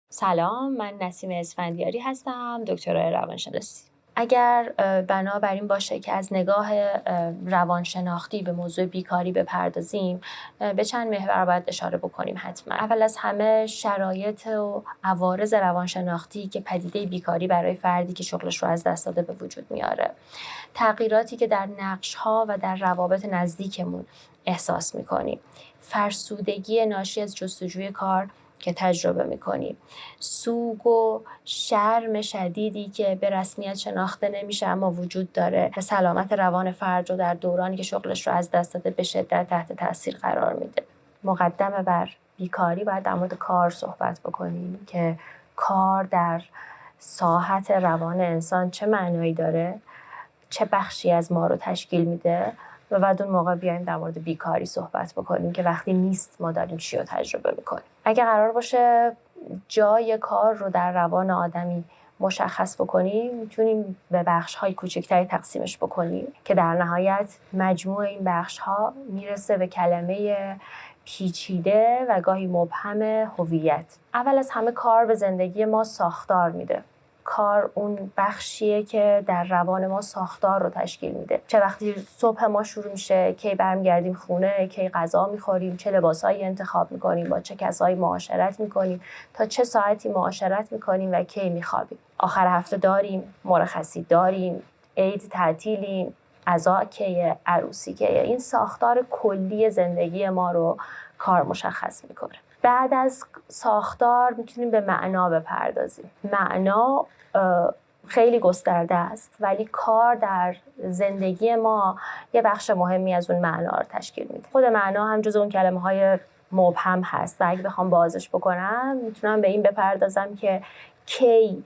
سلام، من نسیم اسفندیاری هستم، دکترای روانشناسی. اگر بنابراین باشه که از نگاه روانشناختی به موضوع بیکاری بپردازیم، به چند محور باید اشاره بکنیم حتما. اول از همه شرایط و عوارض روانشناختی که پدیده بیکاری برای فردی که شغلش رو از دست داده به وجود میاره. تغییراتی که در نقش‌ها و در روابط نزدیکمون احساس می‌کنیم. فرسودگی ناشی از جستجوی کار که تجربه میکنیم، سوگ و شرم شدیدی که به رسمیت شناخته نمیشه اما وجود داره و سلامت روان فرد رو در دورانی که شغلش رو از دست داده به شدت تحت تاثیر قرار میده. مقدمه بر بیکاری باید در مورد کار صحبت بکنیم که کار در ساحت روان انسان چه معنایی داره، چه بخشی از ما رو تشکیل میده و بعد اون موقع بیایم در مورد بیکاری صحبت بکنیم که وقتی نیست ما داریم چی رو تجربه میکنیم. اگه قرار باشه جای کار رو در روان آدمی مشخص بکنیم، میتونیم به بخش‌های کوچکتری تقسیمش بکنیم که در نهایت مجموع این بخش‌ها میرسه به کلمه پیچیده و گاهی مبهم هویت. اول از همه کار به زندگی ما ساختار میده. کار اون بخشیه که در روان ما ساختار رو تشکیل میده. چه وقتی صبح ما شروع میشه، کی برمیگردیم خونه، کی غذا میخوریم، چه لباسایی انتخاب میکنیم، با چه کسایی معاشرت میکنیم، تا چه ساعتی معاشرت میکنیم و کی میخوابیم. آخر هفته داریم، مرخصی داریم، عید تعطیلیم، عزا کیه، عروسی کیه. این ساختار کلی زندگی ما رو کار مشخص میکنه. بعد از ساختار میتونیم به معنا بپردازیم. معنا خیلی گسترده است ولی کار در زندگی ما یه بخش مهمی از اون معنا رو تشکیل میده. خود معنا هم جز اون کلمه‌های مبهم هست و اگه بخوام بازش بکنم میتونم به این بپردازم که کی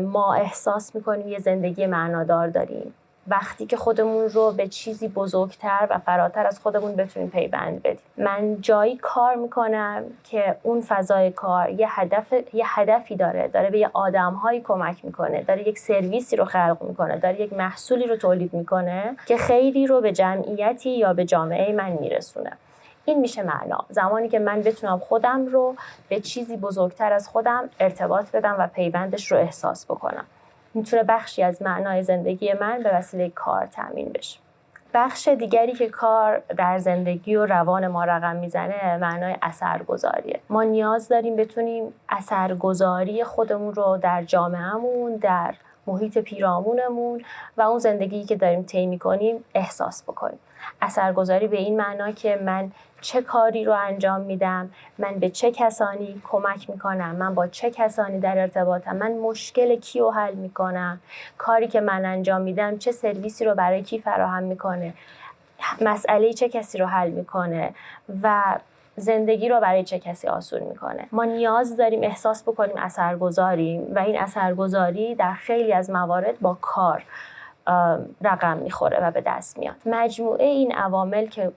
ما احساس میکنیم یه زندگی معنادار داریم. وقتی که خودمون رو به چیزی بزرگتر و فراتر از خودمون بتونیم پیوند بدیم. من جایی کار میکنم که اون فضای کار یه هدفی داره به یه آدم‌هایی کمک میکنه، داره یک سرویسی رو خلق میکنه، داره یک محصولی رو تولید میکنه که خیری رو به جمعیتی یا به جامعه من میرسونه. این میشه معنا. زمانی که من بتونم خودم رو به چیزی بزرگتر از خودم ارتباط بدم و پیوندش رو احساس بکنم. میتونه بخشی از معنای زندگی من به وسیله کار تامین بشه. بخش دیگری که کار در زندگی و روان ما رقم میزنه معنای اثرگذاریه. ما نیاز داریم بتونیم اثرگذاری خودمون رو در جامعهمون، در محیط پیرامونمون و اون زندگی که داریم طی می‌کنیم احساس بکنیم. اثرگذاری به این معنا که من چه کاری رو انجام میدم، من به چه کسانی کمک میکنم، من با چه کسانی در ارتباطم، من مشکل کی رو حل میکنم، کاری که من انجام میدم چه سرویسی رو برای کی فراهم میکنه، مسئله چه کسی رو حل میکنه و زندگی رو برای چه کسی آسون میکنه. ما نیاز داریم احساس بکنیم اثرگذاریم و این اثرگذاری در خیلی از موارد با کار رقم میخوره و به دست میاد. مجموعه این عوامل که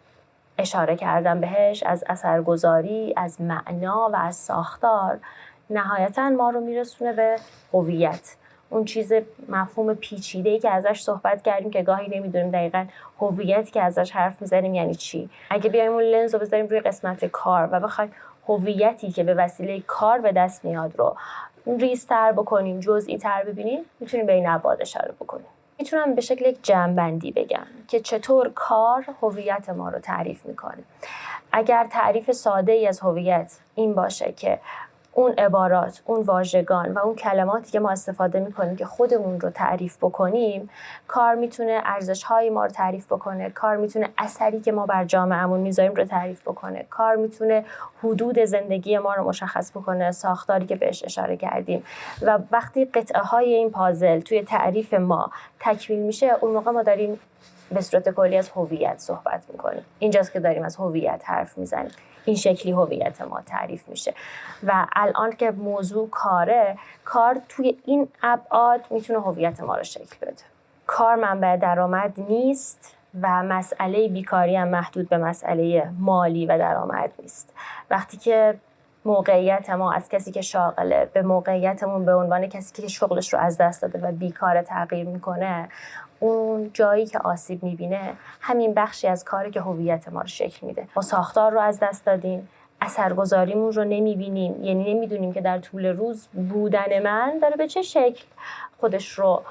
اشاره کردم بهش، از اثرگذاری، از معنا و از ساختار، نهایتاً ما رو میرسونه به هویت. اون چیز مفهوم پیچیده‌ای که ازش صحبت کردیم که گاهی نمیدونیم دقیقاً هویتی که ازش حرف میزنیم یعنی چی. اگه بیایم اون لنز رو بذاریم روی قسمت کار و بخوایم هویتی که به وسیله کار به دست میاد رو ریزتر بکنیم، جزئی تر ببینیم، میتونیم به این ابعاد اشاره بکنیم. میتونم به شکل یک جمع‌بندی بگم که چطور کار هویت ما رو تعریف میکنه. اگر تعریف ساده‌ای از هویت این باشه که اون عبارات، اون واژگان و اون کلماتی که ما استفاده میکنیم که خودمون رو تعریف بکنیم، کار میتونه ارزش‌های ما رو تعریف بکنه، کار میتونه اثری که ما بر جامعهمون میذاریم رو تعریف بکنه، کار میتونه حدود زندگی ما رو مشخص بکنه، ساختاری که بهش اشاره کردیم. و وقتی قطعه‌های این پازل توی تعریف ما تکمیل میشه، اون موقع ما داریم به صورت کلی از هویت صحبت میکنیم. اینجاست که داریم از هویت حرف میزنیم. این شکلی هویت ما تعریف میشه. و الان که موضوع کاره، کار توی این ابعاد میتونه هویت ما رو شکل بده. کار منبع درآمد نیست و مسئله بیکاری هم محدود به مسئله مالی و درآمد نیست. وقتی که موقعیت ما از کسی که شاغله به موقعیتمون به عنوان کسی که شغلش رو از دست داده و بیکار تغییر میکنه، اون جایی که آسیب میبینه همین بخشی از کاری که هویت ما رو شکل میده. ما ساختار رو از دست دادیم، اثرگذاریمون رو نمیبینیم، یعنی نمیدونیم که در طول روز بودن من داره به چه شکل خودش رو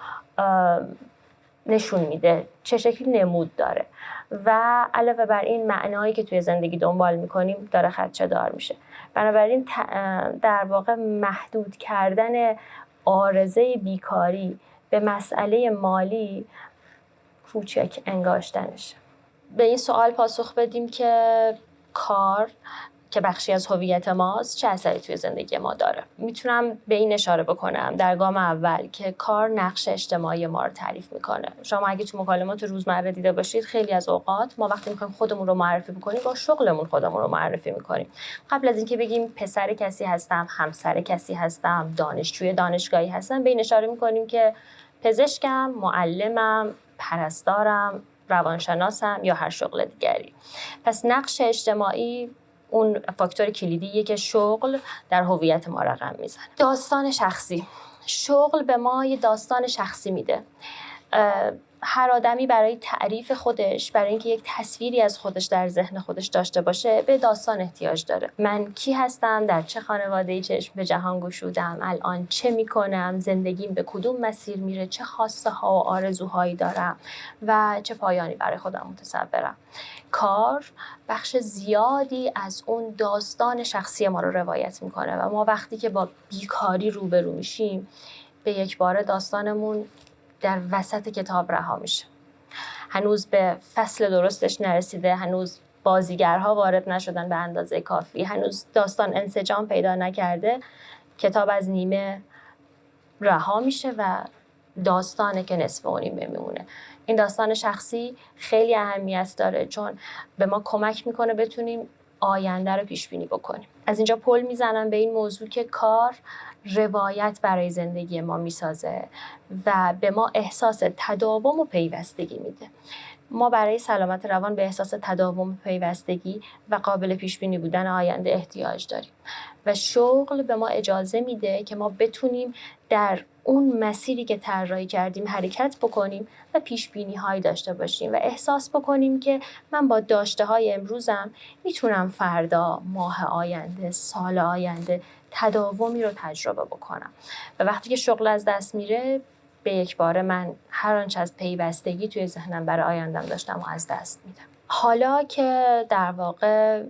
نشون میده، چه شکلی نمود داره و علاوه بر این معنایی که توی زندگی دنبال میکنیم داره خدشه دار میشه. بنابراین در واقع محدود کردن عارضه بیکاری به مسئله مالی کوچک انگاشتنشه. به این سوال پاسخ بدیم که کار که بخشی از هویت ماست چه اثری توی زندگی ما داره. میتونم به این اشاره بکنم در گام اول که کار نقش اجتماعی ما رو تعریف میکنه. شما اگه تو مکالمات روزمره دیده باشید خیلی از اوقات ما وقتی میخوایم خودمون رو معرفی بکنیم با شغلمون خودمون رو معرفی میکنیم. قبل از اینکه بگیم پسر کسی هستم، همسر کسی هستم، دانشجوی دانشگاهی هستم، به این اشاره میکنیم که پزشکم، معلمم، پرستارم، روانشناسم یا هر شغل دیگری. پس نقش اجتماعی اون فاکتور کلیدیه که شغل در هویت ما رقم میزنه. داستان شخصی. شغل به ما یه داستان شخصی میده. هر آدمی برای تعریف خودش، برای اینکه یک تصویری از خودش در ذهن خودش داشته باشه، به داستان احتیاج داره. من کی هستم؟ در چه خانواده‌ای چشم به جهان گشودم؟ الان چه میکنم؟ زندگیم به کدوم مسیر میره؟ چه خواسته ها و آرزوهایی دارم و چه پایانی برای خودم متصورم؟ کار بخش زیادی از اون داستان شخصی ما رو روایت میکنه و ما وقتی که با بیکاری روبرو میشیم به یک باره داستانمون در وسط کتاب رها میشه. هنوز به فصل درستش نرسیده، هنوز بازیگرها وارد نشدن به اندازه کافی، هنوز داستان انسجام پیدا نکرده، کتاب از نیمه رها میشه و داستانه که نصف و نیمه میمونه. این داستان شخصی خیلی اهمیت داره چون به ما کمک میکنه بتونیم آینده رو پیش بینی بکنیم. از اینجا پل میزنم به این موضوع که کار روایت برای زندگی ما میسازه و به ما احساس تداوم و پیوستگی میده. ما برای سلامت روان به احساس تداوم و پیوستگی و قابل پیش بینی بودن آینده احتیاج داریم و شغل به ما اجازه میده که ما بتونیم در اون مسیری که طراحی کردیم حرکت بکنیم و پیش بینی هایی داشته باشیم و احساس بکنیم که من با داشته های امروزم میتونم فردا، ماه آینده، سال آینده تداومی رو تجربه بکنم و وقتی که شغل از دست میره به یک باره من هر آنچه از پیوستگی توی ذهنم برای آیندم داشتم و از دست میدم. حالا که در واقع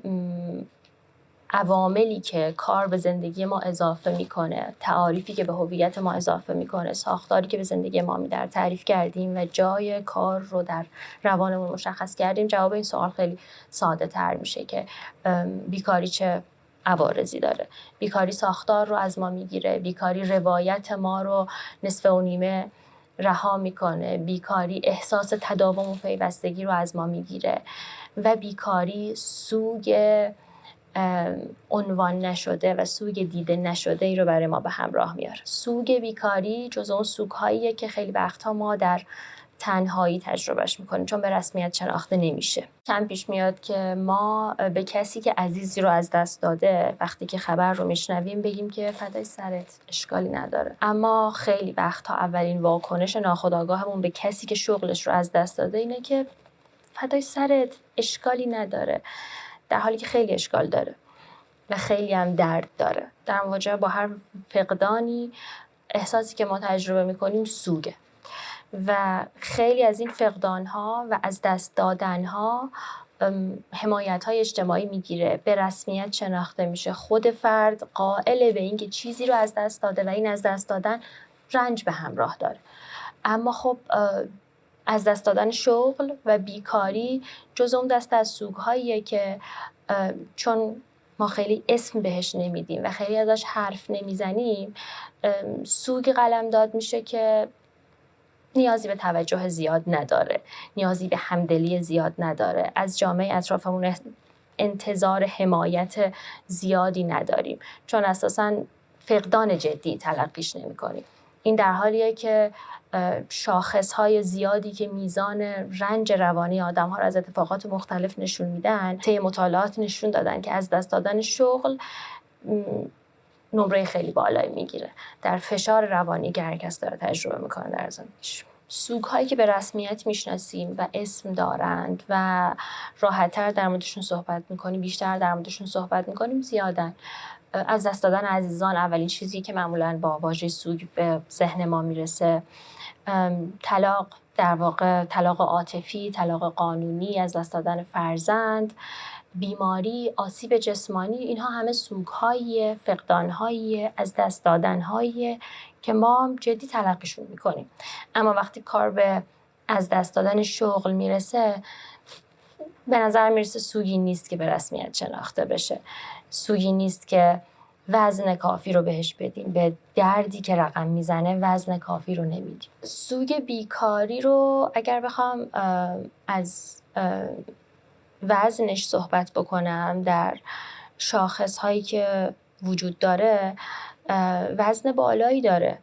عواملی که کار به زندگی ما اضافه میکنه، تعاریفی که به هویت ما اضافه میکنه، ساختاری که به زندگی ما میده تعریف کردیم و جای کار رو در روانمون مشخص کردیم، جواب این سوال خیلی ساده تر میشه که بیکاری چه عوارضی داره. بیکاری ساختار رو از ما میگیره، بیکاری روایت ما رو نصف و نیمه رها میکنه، بیکاری احساس تداوم و پیوستگی رو از ما میگیره و بیکاری سوگ عنوان نشده و سوگ دیده نشده ای رو برای ما به همراه میاره. سوگ بیکاری جزو اون سوگ‌هاییه که خیلی وقتها ما در تنهایی تجربهش میکنیم چون به رسمیت شناخته نمیشه. کم پیش میاد که ما به کسی که عزیزی رو از دست داده وقتی که خبر رو میشنویم بگیم که فدای سرت، اشکالی نداره. اما خیلی وقتها اولین واکنش ناخودآگاهمون به کسی که شغلش رو از دست داده اینه که فدای سرت، اشکالی نداره، در حالی که خیلی اشکال داره و خیلی هم درد داره. در مواجهه با هر فقدانی احساسی که ما تجربه میکنیم سوگه و خیلی از این فقدان‌ها و از دست دادن‌ها حمایت‌های اجتماعی میگیره، به رسمیت شناخته میشه، خود فرد قائل به این که چیزی رو از دست داده و این از دست دادن رنج به همراه داره. اما خب از دست دادن شغل و بیکاری جز اون دست از سوگ‌هاییه که چون ما خیلی اسم بهش نمیدیم و خیلی ازش حرف نمیزنیم، سوگ قلمداد میشه که نیازی به توجه زیاد نداره، نیازی به همدلی زیاد نداره، از جامعه اطرافمون انتظار حمایت زیادی نداریم چون اساساً فقدان جدی تلقیش نمی‌کنیم. این در حالیه که شاخص‌های زیادی که میزان رنج روانی آدم‌ها رو از اتفاقات مختلف نشون میدن، طی مطالعات نشون دادن که از دست دادن شغل نمره خیلی بالایی میگیره در فشار روانی که هر کس داره تجربه میکنه در زندگیش. سوگ هایی که به رسمیت میشناسیم و اسم دارند و راحت‌تر در موردشون صحبت میکنیم، بیشتر در موردشون صحبت میکنیم زیادن. از دست دادن عزیزان اولین چیزی که معمولاً با واژه سوگ به ذهن ما میرسه. طلاق، در واقع طلاق عاطفی، طلاق قانونی، از دست دادن فرزند، بیماری، آسیب جسمانی، اینها همه سوگ‌هایی، فقدان‌هایی، از دست دادن‌هایی که ما جدی تلقیشون میکنیم. اما وقتی کار به از دست دادن شغل میرسه، به نظر میرسه سوگی نیست که به رسمیت شناخته بشه. سوگی نیست که وزن کافی رو بهش بدیم. به دردی که رقم میزنه وزن کافی رو نمیدیم. سوگ بیکاری رو اگر بخوام از وزنش صحبت بکنم، در شاخص هایی که وجود داره وزن بالایی داره.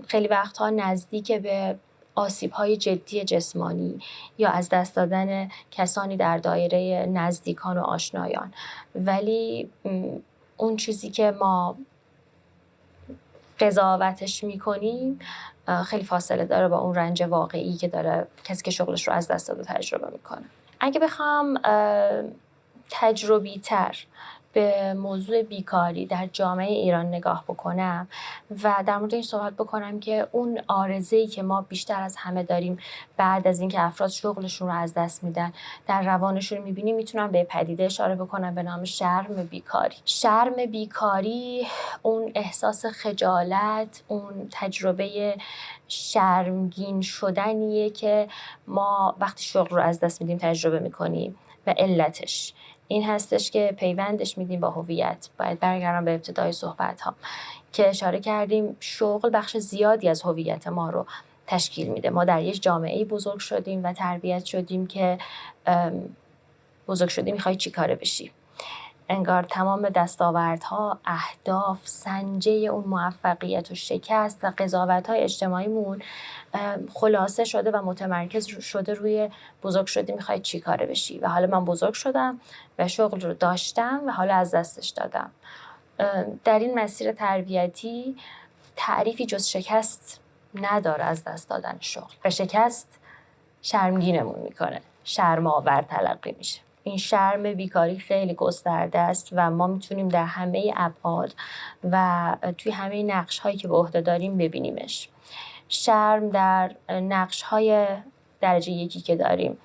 خیلی وقتها نزدیک به آسیب های جدی جسمانی یا از دست دادن کسانی در دایره نزدیکان و آشنایان. ولی اون چیزی که ما قضاوتش میکنیم خیلی فاصله داره با اون رنج واقعی که داره کسی که شغلش رو از دست داده تجربه میکنه. اگه بخوام تجربی تر به موضوع بیکاری در جامعه ایران نگاه بکنم و در مورد این صحبت بکنم که اون عارضه‌ای که ما بیشتر از همه داریم بعد از اینکه افراد شغلشون رو از دست میدن در روانشون میبینیم، میتونم به پدیده اشاره بکنم به نام شرم بیکاری. شرم بیکاری اون احساس خجالت، اون تجربه شرمگین شدنیه که ما وقتی شغل رو از دست میدیم تجربه میکنیم و علتش این هستش که پیوندش میدیم با هویت. باید برگردم به ابتدای صحبت ها که اشاره کردیم شغل بخش زیادی از هویت ما رو تشکیل میده. ما در یک جامعه‌ای بزرگ شدیم و تربیت شدیم که بزرگ شدیم میخوای چی کاره بشی. انگار تمام دستاوردها، اهداف، سنجه اون موفقیت و شکست و قضاوت‌های اجتماعیمون خلاصه شده و متمرکز شده روی بزرگ شدی میخوای چی کاره بشی. و حالا من بزرگ شدم و شغل رو داشتم و حالا از دستش دادم. در این مسیر تربیتی تعریفی جز شکست نداره از دست دادن شغل. و شکست شرمگینمون میکنه، شرم‌آور تلقی میشه. این شرم بیکاری خیلی گسترده است و ما میتونیم در همه ابعاد و توی همه نقش هایی که به عهده داریم ببینیمش. شرم در نقش های درجه یکی که داریم،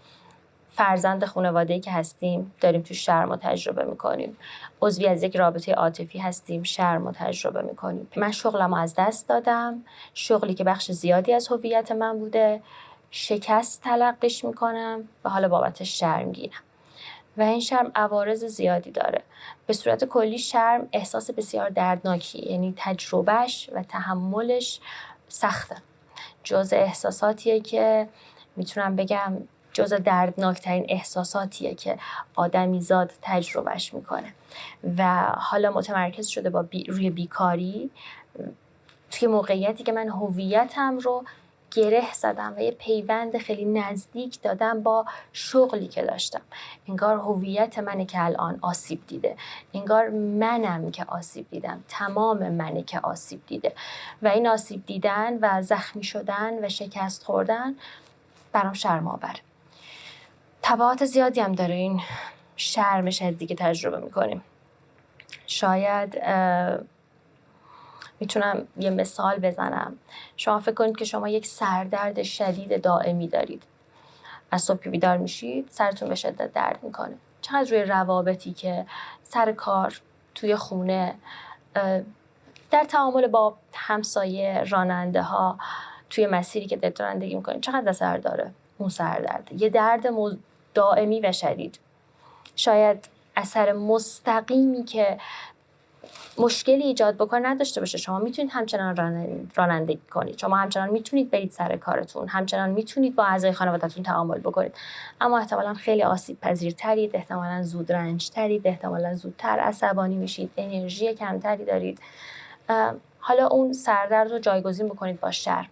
فرزند خانواده‌ای که هستیم داریم تو شرم رو تجربه میکنیم. عضوی از یک رابطه عاطفی هستیم، شرم رو تجربه میکنیم. من شغلم رو از دست دادم، شغلی که بخش زیادی از هویت من بوده، شکست تلقیش میکنم و حالا بابتش شرمگینم. و این شرم عوارض زیادی داره. به صورت کلی شرم احساس بسیار دردناکی، یعنی تجربهش و تحملش سخته. جزء احساساتیه که میتونم بگم جزء دردناکترین احساساتیه که آدمیزاد تجربهش میکنه. و حالا متمرکز شده با روی بیکاری توی موقعیتی که من هویتم رو گره زدم و یه پیوند خیلی نزدیک دادم با شغلی که داشتم. انگار هویت منه که الان آسیب دیده، انگار منم که آسیب دیدم، تمام منه که آسیب دیده. و این آسیب دیدن و زخمی شدن و شکست خوردن برام شرم‌آوره. تبعات زیادی هم داره این شرم شدیدی که تجربه میکنیم. شاید میتونم یه مثال بزنم. شما فکر کنید که شما یک سردرد شدید دائمی دارید. از صبح که بیدار میشید سرتون به شدت درد میکنه. چقدر روی روابطی که سر کار، توی خونه، در تعامل با همسایه، راننده ها، توی مسیری که دارید رانندگی میکنید چقدر اثر داره اون سردرد. یه درد دائمی و شدید. شاید اثر مستقیمی که مشکلی ایجاد بکنه نداشته باشه. شما میتونید همچنان رانندگی کنید، شما همچنان میتونید برید سر کارتون، همچنان میتونید با اعضای خانواده‌تون تعامل بکنید، اما احتمالاً خیلی آسیب پذیرترید، احتمالاً زود رنج ترید، احتمالاً زودتر عصبانی میشید، انرژی کمتری دارید. حالا اون سردرد رو جایگزین بکنید با شرم.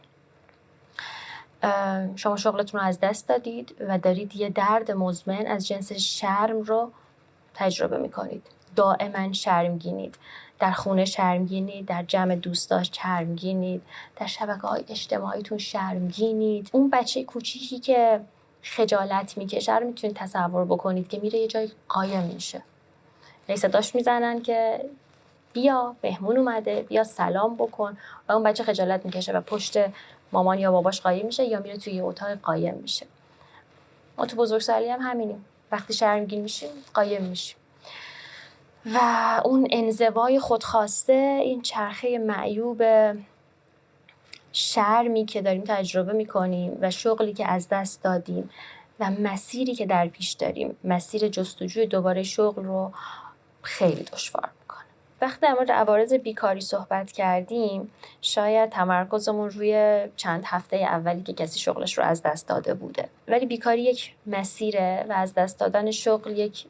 شما شغلتون رو از دست دادید و دارید یه درد مزمن از جنس شرم رو تجربه میکنید. دائما شرمگینید، در خونه شرمگینید، در جمع دوستاش شرمگینید، در شبکه‌های اجتماعیتون شرمگینید. اون بچه کوچیکی که خجالت میکشه رو میتونید تصور بکنید که میره یه جای قایم میشه. صداش میزنن که بیا مهمون اومده، بیا سلام بکن، و اون بچه خجالت میکشه و پشت مامان یا باباش قایم میشه یا میره توی اتاق قایم میشه. ما تو بزرگسالی هم همینیم، وقتی شرمگین میشیم قایم میشیم و اون انزوای خودخواسته، این چرخه معیوب شرمی که داریم تجربه میکنیم و شغلی که از دست دادیم و مسیری که در پیش داریم، مسیر جستجوی دوباره شغل رو خیلی دشوار میکنه. وقتی در مورد عوارض بیکاری صحبت کردیم، شاید تمرکزمون روی چند هفته اولی که کسی شغلش رو از دست داده بوده، ولی بیکاری یک مسیره و از دست دادن شغل یک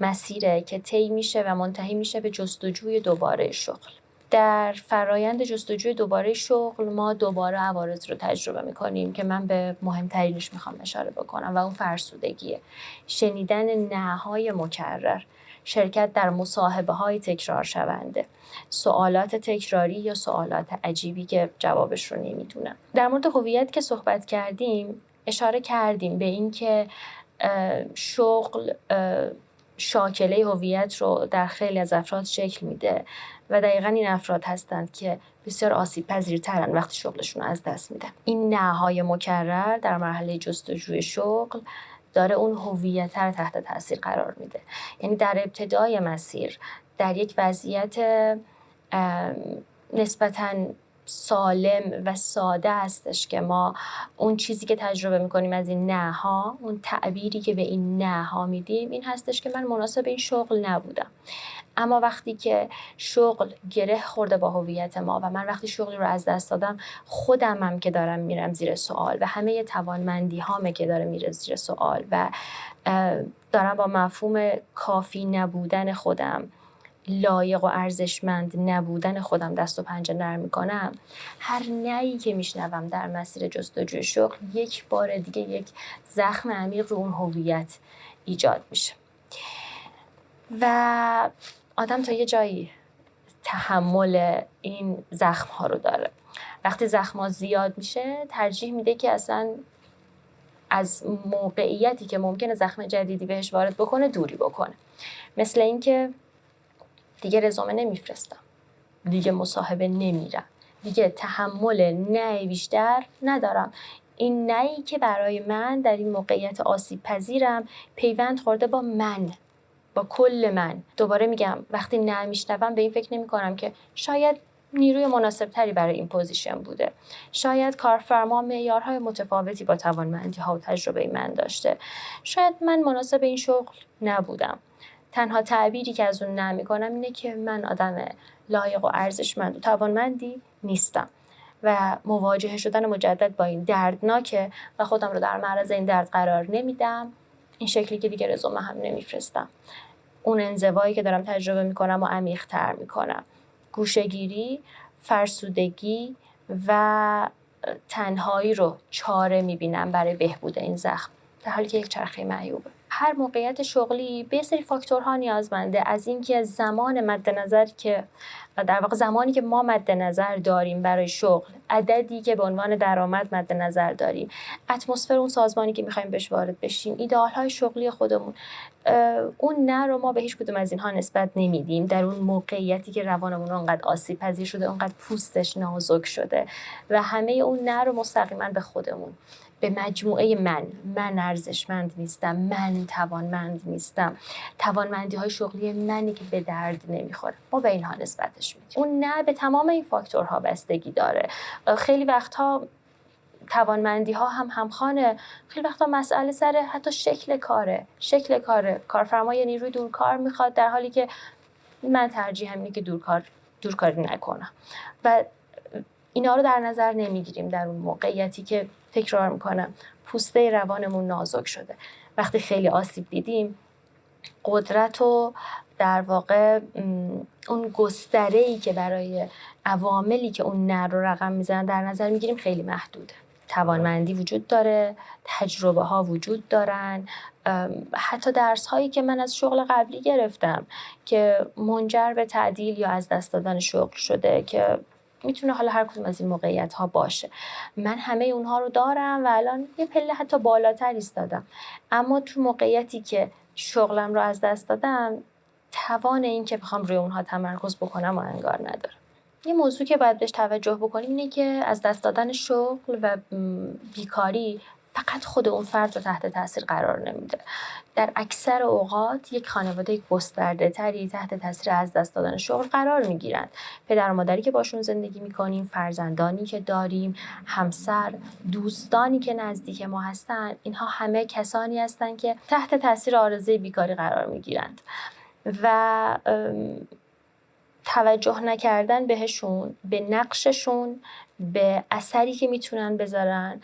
مسیره که طی میشه و منتهی میشه به جستجوی دوباره شغل. در فرایند جستجوی دوباره شغل ما دوباره عوارض رو تجربه میکنیم که من به مهمترینش میخوام اشاره بکنم و اون فرسودگیه. شنیدن نه‌های مکرر، شرکت در مصاحبه های تکرار شونده، سوالات تکراری یا سوالات عجیبی که جوابش رو نمیدونم. در مورد هویت که صحبت کردیم اشاره کردیم به این که شغل شاکله هویت رو در خیلی از افراد شکل میده و دقیقاً این افراد هستند که بسیار آسیب پذیرترن وقتی شغلشون رو از دست میدن. این نه‌های مکرر در مرحله جستجوی شغل داره اون هویت رو تحت تاثیر قرار میده. یعنی در ابتدای مسیر در یک وضعیت نسبتاً سالم و ساده هستش که ما اون چیزی که تجربه میکنیم از این نه‌ها، اون تعبیری که به این نه‌ها میدیم این هستش که من مناسب این شغل نبودم. اما وقتی که شغل گره خورده با هویت ما و من وقتی شغلی رو از دست دادم، خودمم که دارم میرم زیر سوال و همه توانمندی هامه که داره میره زیر سوال و دارم با مفهوم کافی نبودن خودم، لایق و ارزشمند نبودن خودم دست و پنجه نرم میکنم، هر نهی که میشنوم در مسیر جستجوی شغل یک بار دیگه یک زخم عمیق رو اون هویت ایجاد میشه و آدم تا یه جایی تحمل این زخم ها رو داره. وقتی زخم ها زیاد میشه ترجیح میده که اصلا از موقعیتی که ممکنه زخم جدیدی بهش وارد بکنه دوری بکنه. مثل این که دیگه رزومه نمیفرستم، دیگه مصاحبه نمیرم، دیگه تحمل نه بیشتر ندارم. این نهی که برای من در این موقعیت آسیب پذیرم پیوند خورده با من، با کل من. دوباره میگم وقتی نه میشنوم به این فکر نمی کنم که شاید نیروی مناسب تری برای این پوزیشن بوده، شاید کارفرما معیارهای متفاوتی با توانمندی ها و تجربه من داشته، شاید من مناسب این شغل نبودم. تنها تعبیری که از اون نه میکنم اینه که من آدم لایق و ارزشمند و توانمندی نیستم و مواجهه شدن مجدد با این دردناکه و خودم رو در معرض این درد قرار نمیدم. این شکلی که دیگه رزومه هم نمیفرستم. اون انزوایی که دارم تجربه میکنم و عمیق‌تر میکنم. گوشه‌گیری، فرسودگی و تنهایی رو چاره میبینم برای بهبود این زخم، در حالی که یک چرخه معیوبه. هر موقعیت شغلی به سری فاکتورها نیازمنده، از اینکه زمان مد نظر که در واقع زمانی که ما مد نظر داریم برای شغل، عددی که به عنوان درآمد مد نظر داریم، اتمسفر اون سازمانی که می‌خوایم بهش وارد بشیم، ایدئال‌های شغلی خودمون، اون نه رو ما به هیچ کدوم از اینها نسبت نمیدیم. در اون موقعیتی که روانمون اونقدر آسیب پذیر شده، اونقدر پوستش نازک شده و همه اون نه رو مستقیما به خودمون، به مجموعه من ارزشمند نیستم، من توانمند نیستم، توانمندی های شغلی منی که به درد نمیخوره، ما به اینها نسبتش میدیم. اون نه به تمام این فاکتورها بستگی داره. خیلی وقتها توانمندی ها هم همخوانه، خیلی وقتا مسئله سر حتی شکل کاره. کارفرما یه نیروی دورکار میخواد در حالی که من ترجیحم اینه که دورکاری نکنم و اینا رو در نظر نمیگیریم در اون موقعیتی که تکرار میکنم پوسته روانمون نازک شده. وقتی خیلی آسیب دیدیم، قدرت و در واقع اون گستره‌ای که برای عواملی که اون نه رو رقم میزنن در نظر میگیریم خیلی محدوده. توانمندی وجود داره، تجربه ها وجود دارن، حتی درس هایی که من از شغل قبلی گرفتم که منجر به تعدیل یا از دست دادن شغل شده که میتونه حالا هر کدوم از این موقعیت ها باشه. من همه اونها رو دارم و الان یه پله حتی بالاتر ایستادم، اما تو موقعیتی که شغلم رو از دست دادم توان این که بخوام روی اونها تمرکز بکنم و انگار ندارم. یه موضوع که باید بهش توجه بکنیم اینه که از دست دادن شغل و بیکاری فقط خود اون فرد رو تحت تاثیر قرار نمیده. در اکثر اوقات یک خانواده گسترده تری تحت تاثیر از دست دادن شغل قرار میگیرند. پدر و مادری که باشون زندگی میکنیم، فرزندانی که داریم، همسر، دوستانی که نزدیک ما هستن، اینها همه کسانی هستند که تحت تاثیر آرزوی بیکاری قرار میگیرند و توجه نکردن بهشون، به نقششون، به اثری که میتونن بذارن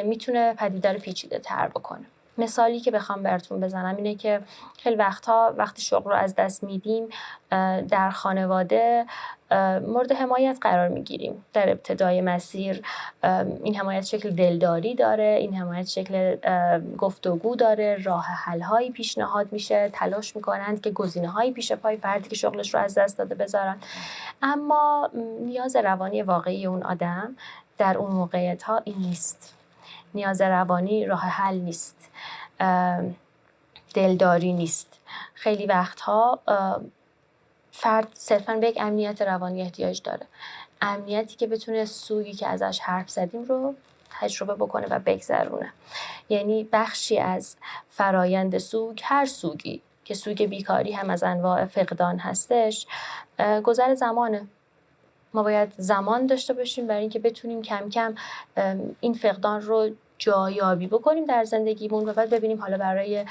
میتونه پدیده رو پیچیده تر بکنه. مثالی که بخوام براتون بزنم اینه که خیلی وقتها وقتی شغل رو از دست میدیم در خانواده مورد حمایت قرار میگیریم. در ابتدای مسیر این حمایت شکل دلداری داره، این حمایت شکل گفتگو داره، راه حل‌هایی پیشنهاد میشه، تلاش میکنند که گزینه‌هایی پیش پای فردی که شغلش رو از دست داده بذارن. اما نیاز روانی واقعی اون آدم در اون موقعیت‌ها این نیست. نیاز روانی راه حل نیست، دلداری نیست. خیلی وقتها فرد صرفاً به یک امنیت روانی احتیاج داره، امنیتی که بتونه سوگی که ازش حرف زدیم رو تجربه بکنه و بگذرونه. یعنی بخشی از فرایند سوگ، هر سوگی که سوگ بیکاری هم از انواع فقدان هستش، گذر زمانه. ما باید زمان داشته باشیم برای اینکه بتونیم کم کم این فقدان رو جایابی بکنیم در زندگیمون و بعد ببینیم حالا برای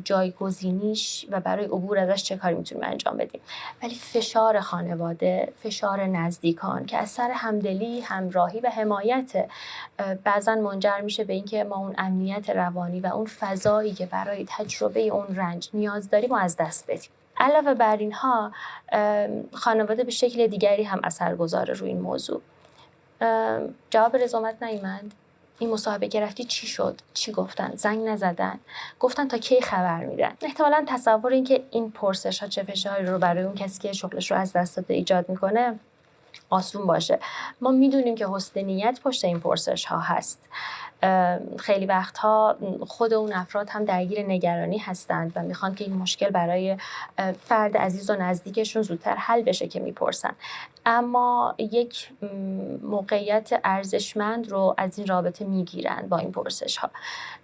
جایگزینیش و برای عبور ازش چه کاری میتونیم انجام بدیم. ولی فشار خانواده، فشار نزدیکان که از سر همدلی، همراهی و حمایت بعضا منجر میشه به اینکه ما اون امنیت روانی و اون فضایی که برای تجربه اون رنج نیاز داریم و از دست بدیم. علاوه بر اینها خانواده به شکل دیگری هم اثرگذاره روی این موضوع. جواب رزومت نیامد، این مصاحبه که رفتی چی شد؟ چی گفتن؟ زنگ نزدن؟ گفتن تا کی خبر میدن؟ احتمالاً تصور این که این پرسش ها چه فشاری رو برای اون کسی که شغلش رو از دست داده ایجاد میکنه آسون باشه. ما میدونیم که حسن نیت پشت این پرسش ها هست. خیلی وقتها خود اون افراد هم درگیر نگرانی هستند و میخوان که این مشکل برای فرد عزیز و نزدیکشون زودتر حل بشه که میپرسن. اما یک موقعیت ارزشمند رو از این رابطه میگیرن با این پرسش ها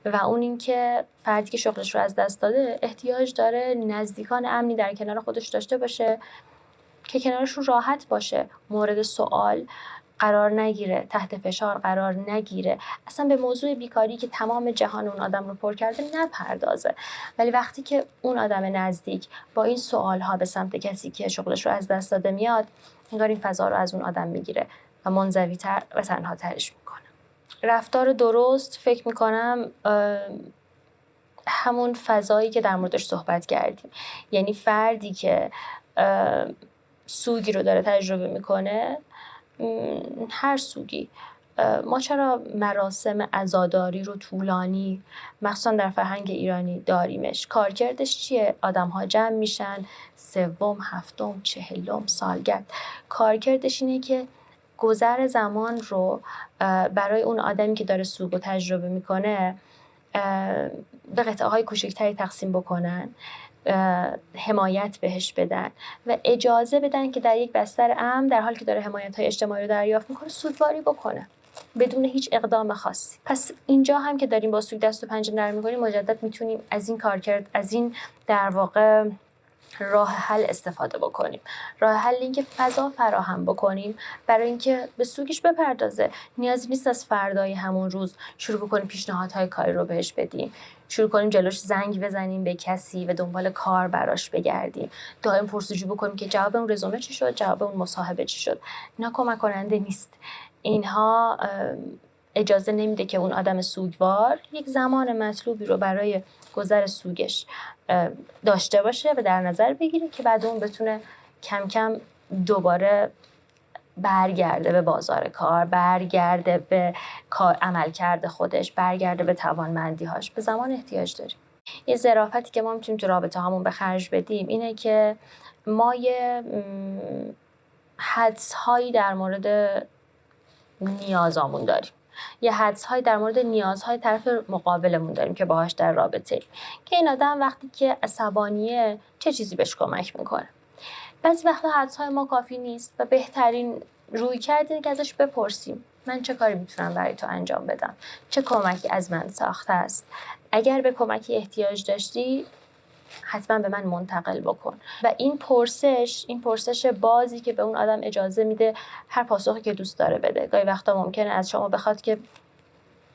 و اون این که فردی که شغلش رو از دست داده احتیاج داره نزدیکان امنی در کنار خودش داشته باشه که کنارشون راحت باشه، مورد سوال قرار نگیره، تحت فشار قرار نگیره، اصلا به موضوع بیکاری که تمام جهان اون آدم رو پر کرده نپردازه. ولی وقتی که اون آدم نزدیک با این سوالها به سمت کسی که شغلش رو از دست داده میاد، انگار این فضا رو از اون آدم میگیره و منزوی‌تر و تنها ترش میکنه. رفتار درست فکر میکنم همون فضایی که در موردش صحبت کردیم، یعنی فردی که سوگی رو داره تجربه میکنه، هر سوگی، ما چرا مراسم عزاداری رو طولانی مخصوصا در فرهنگ ایرانی داریمش؟ کارکردش چیه؟ آدم ها جمع میشن، سوم، هفتم، چهلم سالگرد. کارکردش اینه که گذر زمان رو برای اون آدمی که داره سوگ رو تجربه میکنه به قطعه های کوچکتری تقسیم بکنن، حمایت بهش بدن و اجازه بدن که در یک بستر امن در حالی که داره حمایت‌های اجتماعی رو دریافت میکنه سوگواری بکنه بدون هیچ اقدام خاصی. پس اینجا هم که داریم با سوگ دست و پنجه نرم میکنیم مجدد میتونیم از این کارکرد، از این در واقع راه حل استفاده بکنیم. راه حل این که فضا فراهم بکنیم برای اینکه به سوگش بپردازه. نیازی نیست از فردای همون روز شروع بکنیم پیشنهادهای کاری رو بهش بدیم، شروع کنیم جلوش زنگ بزنیم به کسی و دنبال کار براش بگردیم، دائم پرسجو بکنیم که جواب اون رزومه چی شد، جواب اون مصاحبه چی شد. اینا کمک کننده نیست. اینها اجازه نمیده که اون آدم سوگوار یک زمان مطلوبی رو برای گذر سوگش داشته باشه و در نظر بگیره که بعد اون بتونه کم کم دوباره برگرده به بازار کار، برگرده به کار عملکرد خودش، برگرده به توانمندی‌هاش. به زمان احتیاج داریم. یه ظرافتی که ما میتونیم تو رابطه هامون به خرج بدیم اینه که ما یه حدس‌هایی در مورد نیازامون داریم. یه حدس‌هایی در مورد نیازهای طرف مقابلمون داریم که باهاش در رابطه، که این آدم وقتی که عصبانیه چه چیزی بهش کمک میکنه. بعضی وقتا حدس‌های ما کافی نیست و بهترین رویکرد اینه که ازش بپرسیم من چه کاری میتونم برای تو انجام بدم؟ چه کمکی از من ساخته است؟ اگر به کمکی احتیاج داشتی حتما به من منتقل بکن. و این پرسش بازی که به اون آدم اجازه میده هر پاسخی که دوست داره بده. گاهی وقتا ممکنه از شما بخواد که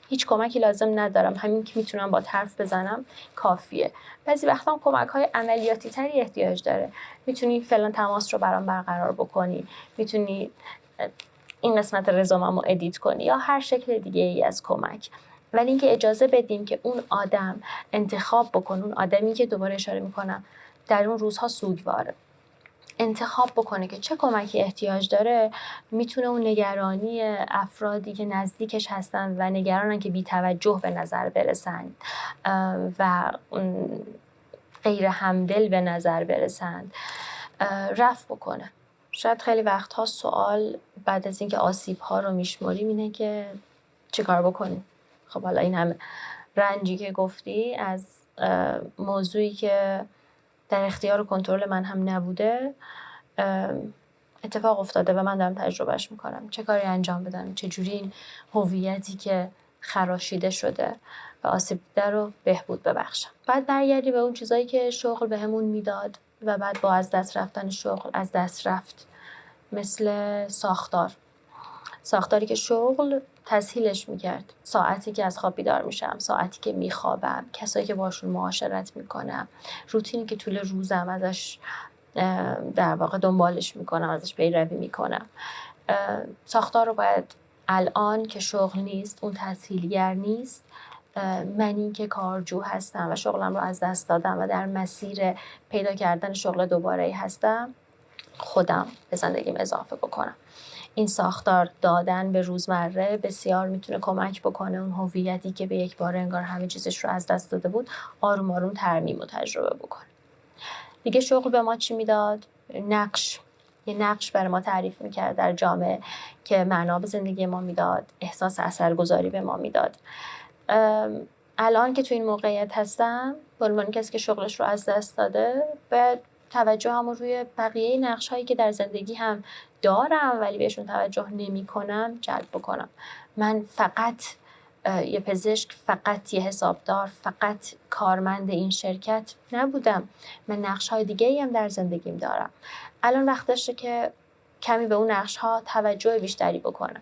هیچ کمکی لازم ندارم، همین که میتونم با حرف بزنم کافیه. بعضی وقتا هم کمک‌های عملیاتی تری احتیاج داره. میتونی فلان تماس رو برام برقرار بکنی، میتونی این قسمت رزومه‌مو ادیت کنی یا هر شکل دیگه ای از کمک. ولی اینکه اجازه بدیم که اون آدم انتخاب بکنه، اون آدمی که دوباره اشاره میکنم در اون روزها سوگواره، انتخاب بکنه که چه کمکی احتیاج داره، میتونه اون نگرانی افرادی که نزدیکش هستن و نگرانن که بی‌توجه به نظر برسند و غیر همدل به نظر برسند رفع بکنه. شاید خیلی وقتها سوال بعد از اینکه آسیب‌ها رو میشمریم اینه که چه کار بکنیم؟ خب حالا این همه رنجی که گفتی از موضوعی که در اختیار و کنترل من هم نبوده اتفاق افتاده و من دارم تجربهش میکنم. چه کاری انجام بدم؟ چجوری این هویتی که خراشیده شده و آسیب دیده رو بهبود ببخشم؟ بعد برگردی به اون چیزایی که شغل بهمون میداد و بعد با از دست رفتن شغل از دست رفت. مثل ساختاری که شغل تسهیلش میکرد. ساعتی که از خواب بیدار میشم، ساعتی که میخوابم، کسایی که باشون معاشرت میکنم، روتینی که طول روزم ازش در واقع دنبالش میکنم، ازش پیروی میکنم. ساختار رو باید الان که شغل نیست، اون تسهیلگر نیست، منی که کارجو هستم و شغلم رو از دست دادم و در مسیر پیدا کردن شغل دوباره هستم، خودم به زندگیم اضافه بکنم. این ساختار دادن به روزمره بسیار میتونه کمک بکنه اون هویتی که به یک بار انگار همه چیزش رو از دست داده بود آروم آروم ترمیم و تجربه بکنه. دیگه شغل به ما چی میداد؟ یه نقش برای ما تعریف میکرد در جامعه که معنا به زندگی ما میداد، احساس اثرگذاری به ما میداد. الان که تو این موقعیت هستم به عنوان کسی که شغلش رو از دست داده، به توجه هم روی بقیه نقش هایی که در زندگی هم دارم ولی بهشون توجه نمی کنم جلب بکنم. من فقط یه پزشک، فقط یه حسابدار، فقط کارمند این شرکت نبودم. من نقش های دیگه ای هم در زندگیم دارم. الان وقت داشته که کمی به اون نقش ها توجه بیشتری بکنم.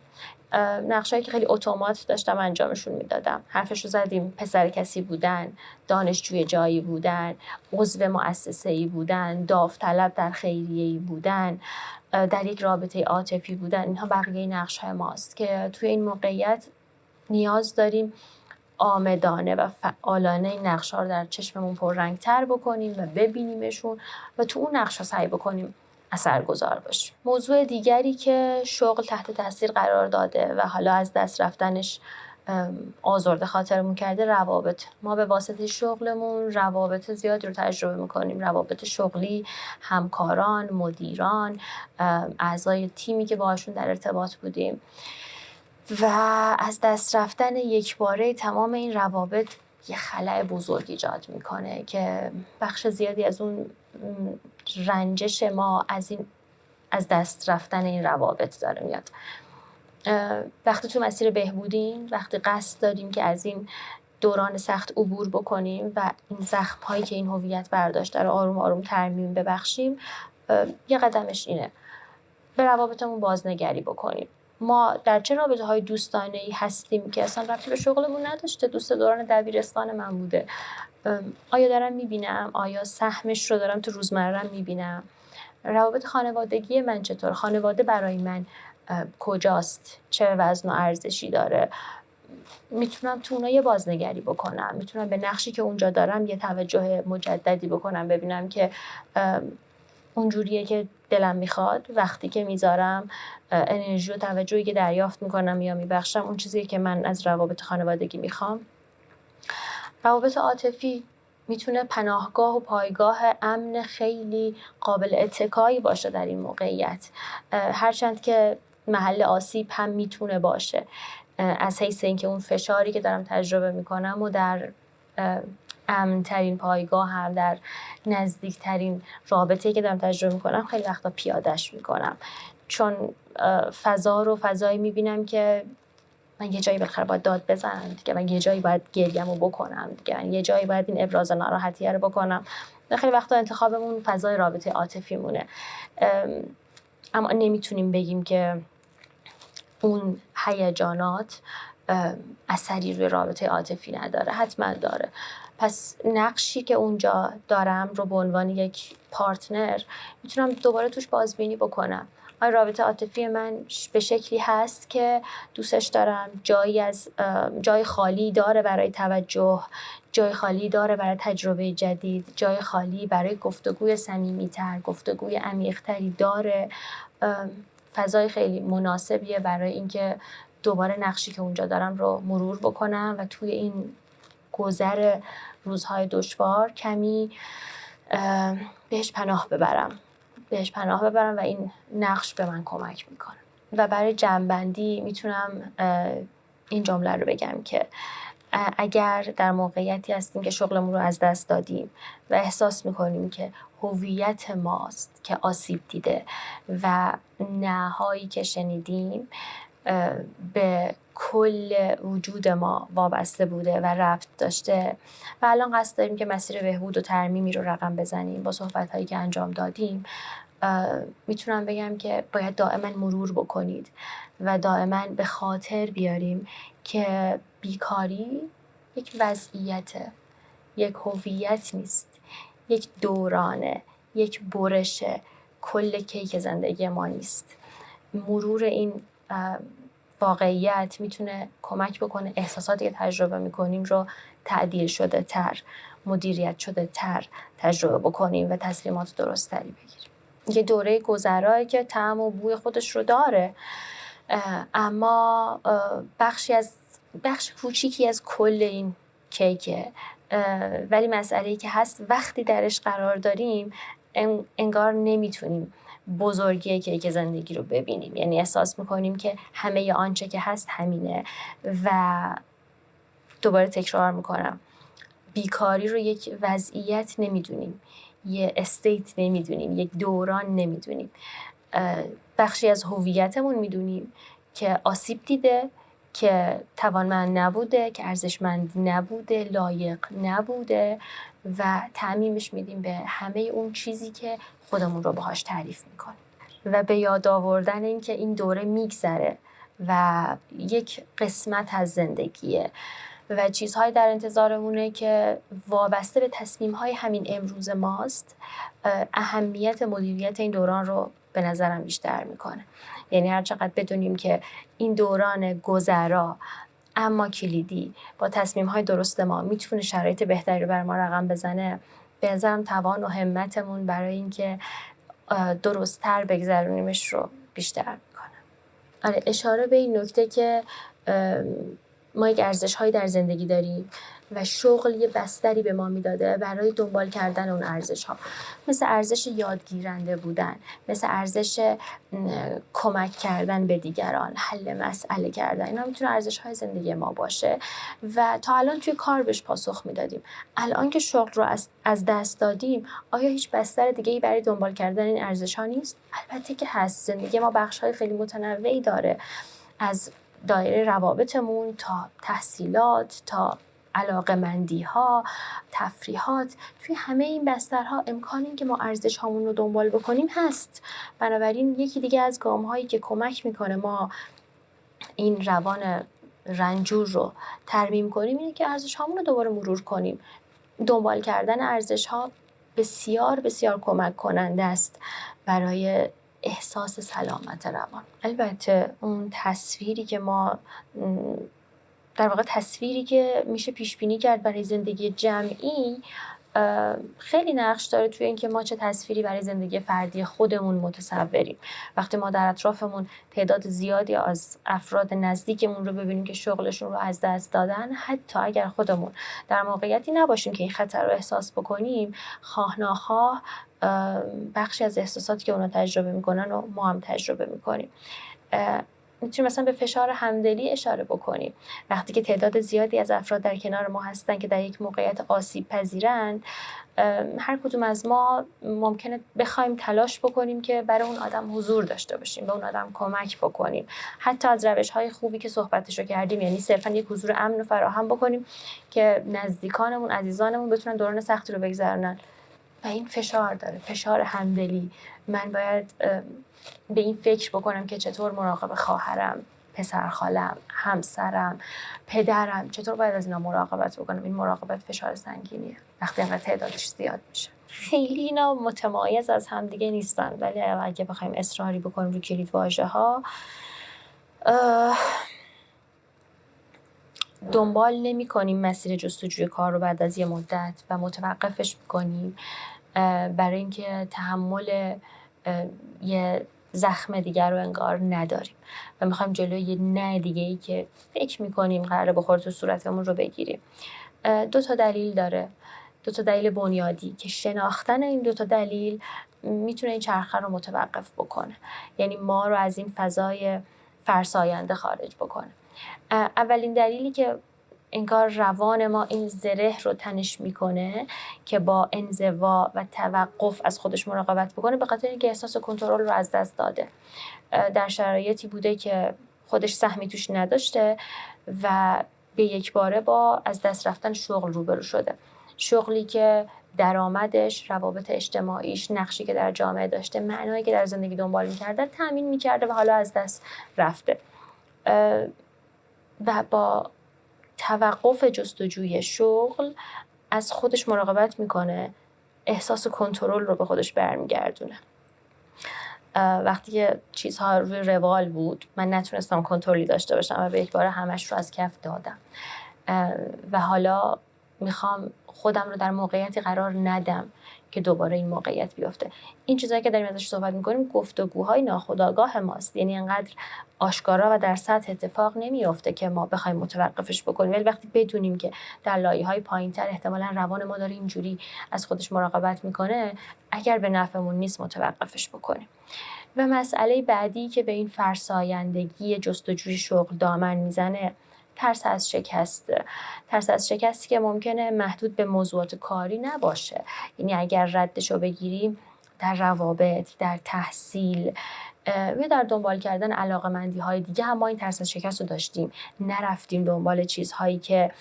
نقشایی که خیلی اتومات داشتم انجامشون میدادم. حرفشو زدیم، پسر کسی بودن، دانشجوی جایی بودن، عضو مؤسسه‌ای بودن، داوطلب در خیریه‌ای بودن، در یک رابطه عاطفی بودن. اینها بقیه نقش‌های ماست که توی این موقعیت نیاز داریم آمدانه و فعالانه این نقش‌ها رو در چشممون پررنگ‌تر بکنیم و ببینیمشون و تو اون نقش‌ها سعی بکنیم اثرگذار باشیم. موضوع دیگری که شغل تحت تاثیر قرار داده و حالا از دست رفتنش آزرده خاطرمون کرده، روابط. ما به واسطه شغلمون روابط زیادی رو تجربه میکنیم. روابط شغلی، همکاران، مدیران، اعضای تیمی که باهاشون در ارتباط بودیم و از دست رفتن یکباره تمام این روابط یه خلأ بزرگ ایجاد میکنه که بخش زیادی از اون رنجش ما از دست رفتن این روابط داره میاد. وقتی تو مسیر بهبودیم، وقتی قصد داریم که از این دوران سخت عبور بکنیم و این زخم‌هایی که این هویت برداشته رو آروم آروم ترمیم ببخشیم، یه قدمش اینه به روابطمون بازنگری بکنیم. ما در چه رابطه‌های دوستانه‌ای هستیم که اصلا ربطی به شغلمون نداشته، دوست دوران دبیرستان من بوده، آیا دارم میبینم؟ آیا سهمش رو دارم تو روزمره‌ام میبینم؟ روابط خانوادگی من چطور؟ خانواده برای من کجاست؟ چه وزن و ارزشی داره؟ میتونم تو اونها یه بازنگری بکنم، میتونم به نقشی که اونجا دارم یه توجه مجددی بکنم، ببینم که اونجوریه که دلم میخواد. وقتی که میذارم، انرژی و توجهی که دریافت میکنم یا میبخشم، اون چیزی که من از روابط خانوادگی میخوام. روابط عاطفی میتونه پناهگاه و پایگاه امن خیلی قابل اتکایی باشه در این موقعیت، هرچند که محل آسیب هم میتونه باشه، از حیث اینکه اون فشاری که دارم تجربه میکنم و در امن‌ترین پایگاه هم، در نزدیکترین رابطه‌ای که دارم تجربه میکنم، خیلی وقتا پیاده‌اش میکنم، چون فضا رو فضایی میبینم که من یه جایی بالاخره باید داد بزنم دیگه، من یه جایی باید گریه‌مو بکنم دیگه، من یه جایی باید این ابراز ناراحتیه رو بکنم. خیلی وقتا انتخابمون فضای رابطه عاطفی مونه، اما نمیتونیم بگیم که اون هیجانات اثری روی رابطه عاطفی نداره، حتما داره. پس نقشی که اونجا دارم رو به عنوان یک پارتنر میتونم دوباره توش بازبینی بکنم. آیا رابطه عاطفی من به شکلی هست که دوستش دارم، جای خالی داره برای توجه، جای خالی داره برای تجربه جدید، جای خالی برای گفتگوی صمیمی‌تر، گفتگوی عمیق‌تری داره، فضای خیلی مناسبیه برای اینکه دوباره نقشی که اونجا دارم رو مرور بکنم و توی این گذر روزهای دشوار کمی بهش پناه ببرم و این نقش به من کمک میکنه. و برای جمع‌بندی میتونم این جمله رو بگم که اگر در موقعیتی هستیم که شغلمون رو از دست دادیم و احساس میکنیم که هویت ماست که آسیب دیده و نهایی که شنیدیم به کل وجود ما وابسته بوده و ربط داشته و الان قصد داریم که مسیر بهبود و ترمیمی رو رقم بزنیم با صحبت‌هایی که انجام دادیم، میتونم بگم که باید دائما مرور بکنید و دائما به خاطر بیاریم که بیکاری یک وضعیته، یک هویت نیست، یک دورانه، یک برشه، کل کیک زندگی ما نیست. مرور این واقعیت میتونه کمک بکنه احساساتی که تجربه میکنیم رو تعدیل شده تر، مدیریت شده تر تجربه بکنیم و تصمیمات درست تری بگیریم. یه دوره گذرایی که طعم و بوی خودش رو داره، اما بخش کوچیکی از کل این کیکه، ولی مسئله‌ای که هست وقتی درش قرار داریم انگار نمیتونیم بزرگی کیک زندگی رو ببینیم، یعنی احساس میکنیم که همه آنچه که هست همینه. و دوباره تکرار میکنم، بیکاری رو یک وضعیت نمیدونیم، یه استیت نمیدونیم، یک دوران نمیدونیم، بخشی از هویتمون میدونیم که آسیب دیده، که توانمند نبوده، که ارزشمند نبوده، لایق نبوده و تعمیمش میدیم به همه اون چیزی که خودمون رو باهاش تعریف میکنیم. و به یاد آوردن این که این دوره میگذره و یک قسمت از زندگیه و چیزهای در انتظارمونه که وابسته به تصمیم‌های همین امروز ماست، اهمیت مدیریت این دوران رو به نظرم بیشتر میکنه. یعنی هر چقدر بدونیم که این دوران گذرا اما کلیدی با تصمیم‌های درست ما میتونه شرایط بهتری رو بر ما رقم بزنه، به نظرم توان و همتمون برای اینکه درست‌تر بگذرونیمش رو بیشتر میکنه. آره، اشاره به این نکته که ما یک ارزش‌هایی در زندگی داریم و شغل یه بستری به ما میداده برای دنبال کردن اون ارزش‌ها، مثل ارزش یادگیرنده بودن، مثل ارزش کمک کردن به دیگران، حل مسئله کردن. اینا میتونه ارزش‌های زندگی ما باشه و تا الان توی کار بهش پاسخ میدادیم. الان که شغل رو از دست دادیم، آیا هیچ بستر دیگه‌ای برای دنبال کردن این ارزش‌ها نیست؟ البته که هست. زندگی ما بخش‌های خیلی متنوعی داره، از دایره روابطمون تا تحصیلات تا علاقه‌مندی‌ها، تفریحات. توی همه این بسترها امکان این که ما ارزش‌هامون رو دنبال بکنیم هست. بنابراین یکی دیگه از گام‌هایی که کمک میکنه ما این روان رنجور رو ترمیم کنیم اینه که ارزش‌هامون رو دوباره مرور کنیم. دنبال کردن ارزش‌ها بسیار بسیار کمک کننده است برای احساس سلامت روان. البته اون تصویری که میشه پیش بینی کرد برای زندگی جمعی خیلی نقش داره توی اینکه ما چه تصویری برای زندگی فردی خودمون متصوریم. وقتی ما در اطرافمون تعداد زیادی از افراد نزدیکمون رو ببینیم که شغلشون رو از دست دادن، حتی اگر خودمون در موقعیتی نباشیم که این خطر رو احساس بکنیم، خواه ناخواه بخشی از احساساتی که اونا تجربه میکنن و ما هم تجربه میکنیم. میتونیم مثلا به فشار همدلی اشاره بکنیم. وقتی که تعداد زیادی از افراد در کنار ما هستن که در یک موقعیت آسیب پذیرند، هر کدوم از ما ممکنه بخوایم تلاش بکنیم که برای اون آدم حضور داشته باشیم، به اون آدم کمک بکنیم، حتی از روش‌های خوبی که صحبتشو کردیم، یعنی صرفا یک حضور امن و فراهم بکنیم که نزدیکانمون، عزیزانمون بتونن دوران سختی رو بگذرونن. و این فشار داره، فشار همدلی. من باید به این فکر بکنم که چطور مراقب خواهرم، پسر خالم، همسرم، پدرم، چطور باید از اینا مراقبت بکنم. این مراقبت فشار سنگینیه وقتی انقدر تعدادش زیاد میشه. خیلی اینا متمایز از هم دیگه نیستن، ولی اگه بخوایم اصراری بکنیم روی کلید واژه ها، دنبال نمی کنیم مسیر جستجوی کار رو بعد از یه مدت و متوقفش میکنیم برای اینکه تحمل یه زخم دیگر رو انگار نداریم و میخوایم جلوی یه نه دیگه‌ای که فکر میکنیم قراره بخوره تو صورتمون رو بگیریم. 2 تا دلیل داره، 2 تا دلیل بنیادی که شناختن این 2 تا دلیل میتونه این چرخه رو متوقف بکنه، یعنی ما رو از این فضای فرساینده خارج بکنه. اولین دلیلی که انگار روان ما این زره رو تنش میکنه که با انزوا و توقف از خودش مراقبت بکنه، به خاطر اینکه احساس کنترل رو از دست داده. در شرایطی بوده که خودش سهمی توش نداشته و به یک باره با از دست رفتن شغل روبرو شده. شغلی که درآمدش، روابط اجتماعیش، نقشی که در جامعه داشته، معنایی که در زندگی دنبال میکرده، تامین میکرده و حالا از دست رفته. و با توقف جستجوی شغل از خودش مراقبت میکنه، احساس کنترل رو به خودش برمیگردونه. وقتی که چیزها روی روال بود، من نتونستم کنترلی داشته باشم و به یک باره همش رو از کف دادم و حالا میخوام خودم رو در موقعیتی قرار ندم که دوباره این موقعیت بیفته. این چیزایی که داریم ازش صحبت میکنیم گفتگوهای ناخودآگاه ماست، یعنی انقدر آشکارا و در سطح اتفاق نمیفته که ما بخوایم متوقفش بکنیم، ولی وقتی بدونیم که در لایه‌های پایین‌تر احتمالاً روان ما داره اینجوری از خودش مراقبت میکنه، اگر به نفعمون نیست متوقفش بکنیم. و مسئله بعدی که به این فرسایندگی جستجوی شغل دامن میزنه، ترس از شکسته. ترس از شکستی که ممکنه محدود به موضوعات کاری نباشه، یعنی اگر ردش رو بگیریم در روابط، در تحصیل و در دنبال کردن علاقه‌مندی‌های دیگه هم ما این ترس از شکست رو داشتیم، نرفتیم دنبال چیزهایی که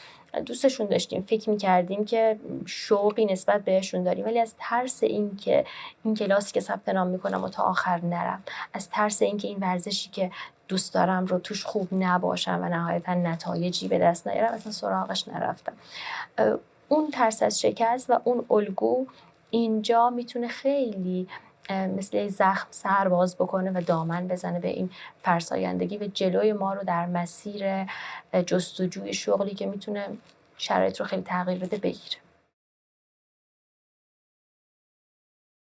دوستشون داشتیم، فکر می‌کردیم که شوقی نسبت بهشون داریم، ولی از ترس این که این کلاسی که ثبت نام می‌کنم و تا آخر نرم، از ترس این که این ورزشی که دوست دارم رو توش خوب نباشم و نهایتاً نتایجی به دست نیارم، اصلا سراغش نرفتم. اون ترس از شکست و اون الگو اینجا میتونه خیلی مثل زخم سر باز بکنه و دامن بزنه به این فرسایندگی و جلوی ما رو در مسیر جستجوی شغلی که میتونه شرایط رو خیلی تغییر بده بگیره.